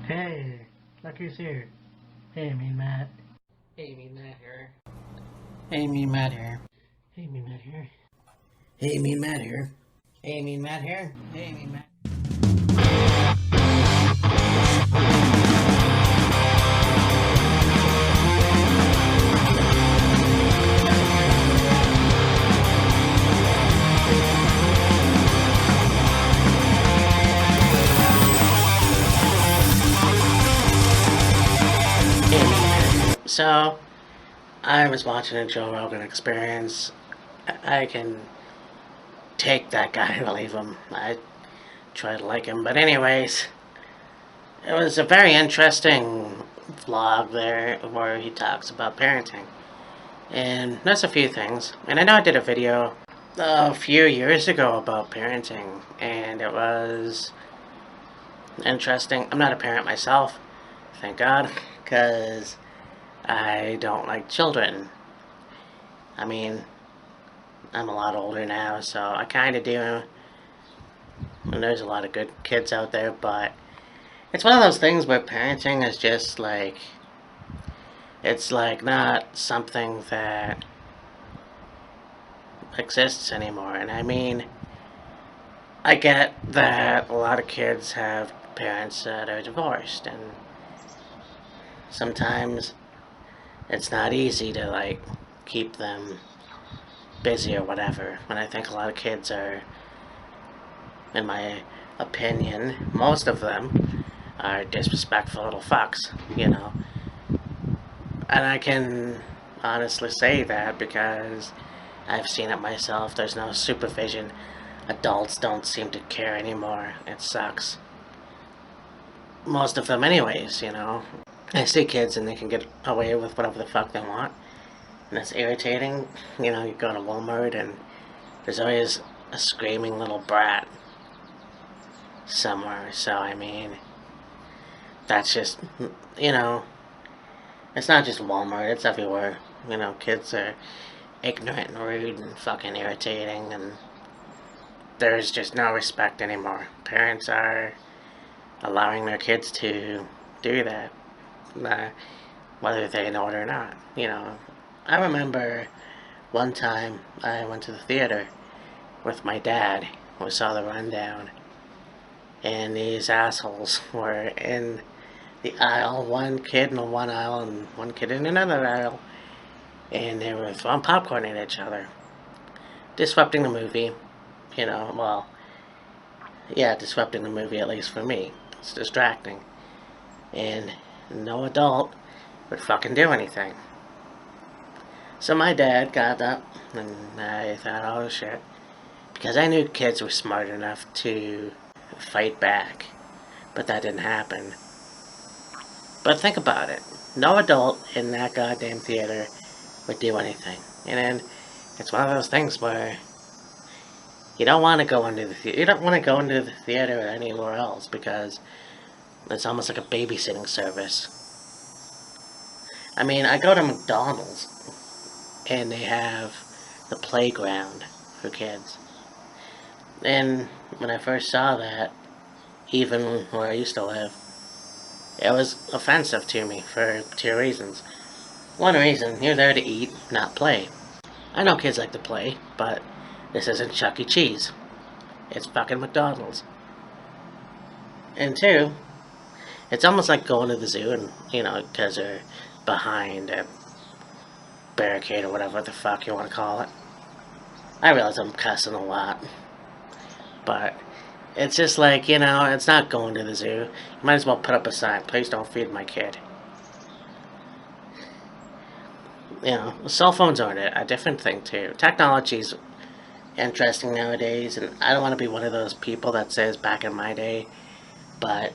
Hey, look who's here. Hey, Mean Matt. Hey, Mean Matt here. Hey, Mean Matt here. Hey, Mean Matt here. Hey, Mean Matt here. Hey, Mean Matt here. Hey, Mean Matt. So, I was watching a Joe Rogan Experience. I can take that guy and leave him. I try to like him, but anyways, it was a very interesting vlog there where he talks about parenting. And there's a few things. And I know I did a video a few years ago about parenting, and it was interesting. I'm not a parent myself, thank God, because I don't like children. I mean, I'm a lot older now, so I kind of do. And there's a lot of good kids out there, but it's one of those things where parenting is just like, it's like not something that exists anymore. And I mean, I get that a lot of kids have parents that are divorced, and sometimes it's not easy to like keep them busy or whatever. And I think a lot of kids are, in my opinion, most of them are disrespectful little fucks, you know. And I can honestly say that because I've seen it myself. There's no supervision. Adults don't seem to care anymore. It sucks. Most of them anyways, you know. I see kids and they can get away with whatever the fuck they want. And it's irritating. You know, you go to Walmart and there's always a screaming little brat somewhere. So, I mean, that's just, you know, it's not just Walmart, it's everywhere. You know, kids are ignorant and rude and fucking irritating, and there's just no respect anymore. Parents are allowing their kids to do that, whether they know it or not. You know, I remember one time I went to the theater with my dad. We saw The Rundown, and these assholes were in the aisle, one kid in one aisle and one kid in another aisle, and they were throwing popcorn at each other, disrupting the movie. You know, well, yeah, disrupting the movie, at least for me. It's distracting. And no adult would fucking do anything. So my dad got up, and I thought, oh shit. Because I knew kids were smart enough to fight back. But that didn't happen. But think about it. No adult in that goddamn theater would do anything. And then it's one of those things where you don't want to go into the theater. You don't want to go into the theater or anywhere else because it's almost like a babysitting service. I mean, I go to McDonald's and they have the playground for kids. And when I first saw that, even where I used to live, it was offensive to me for two reasons. One reason, you're there to eat, not play. I know kids like to play, but this isn't Chuck E. Cheese. It's fucking McDonald's. And two, it's almost like going to the zoo and, you know, because they're behind a barricade or whatever the fuck you want to call it. I realize I'm cussing a lot, but it's just like, you know, it's not going to the zoo. You might as well put up a sign, please don't feed my kid. You know, cell phones aren't a different thing too. Technology's interesting nowadays, and I don't want to be one of those people that says back in my day, but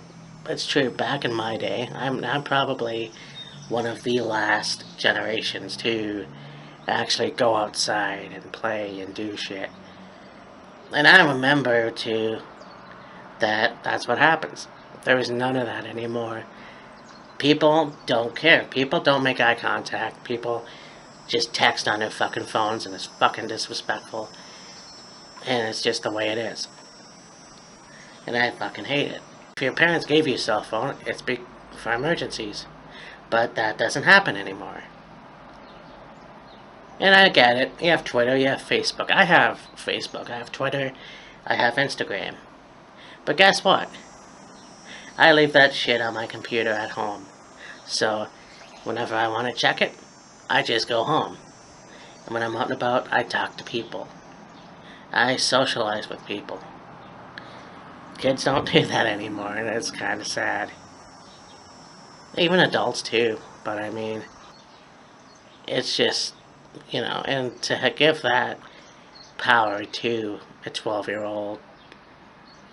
it's true. Back in my day, I'm probably one of the last generations to actually go outside and play and do shit. And I remember too that that's what happens. There is none of that anymore. People don't care. People don't make eye contact. People just text on their fucking phones, and it's fucking disrespectful. And it's just the way it is. And I fucking hate it. If your parents gave you a cell phone, it's for emergencies. But that doesn't happen anymore. And I get it. You have Twitter, you have Facebook. I have Facebook, I have Twitter, I have Instagram. But guess what? I leave that shit on my computer at home. So, whenever I want to check it, I just go home. And when I'm out and about, I talk to people. I socialize with people. Kids don't do that anymore, and it's kind of sad. Even adults too, but I mean, it's just, and to give that power to a 12-year-old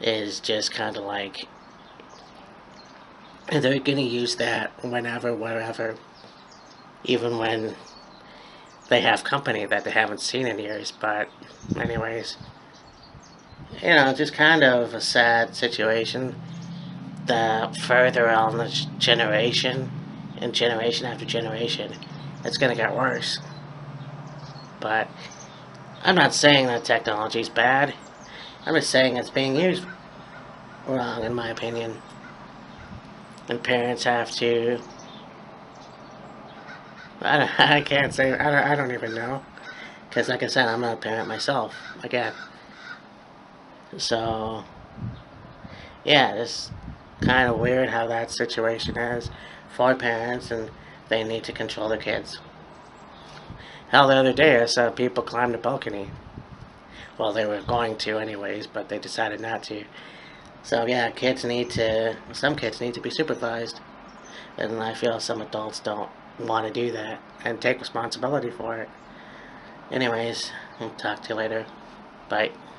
is just kind of like, they're gonna use that whenever, wherever, even when they have company that they haven't seen in years. But anyways, just kind of a sad situation. The further on the generation, and generation after generation, it's gonna get worse. But I'm not saying that technology's bad. I'm just saying it's being used wrong, in my opinion. And parents have to. I can't say. I don't even know. Because, like I said, I'm not a parent myself. Again. So, yeah, it's kind of weird how that situation is for parents, and they need to control their kids. Hell, the other day I saw people climb the balcony. Well, they were going to anyways, but they decided not to. So yeah, some kids need to be supervised. And I feel some adults don't want to do that and take responsibility for it. Anyways, I'll talk to you later. Bye.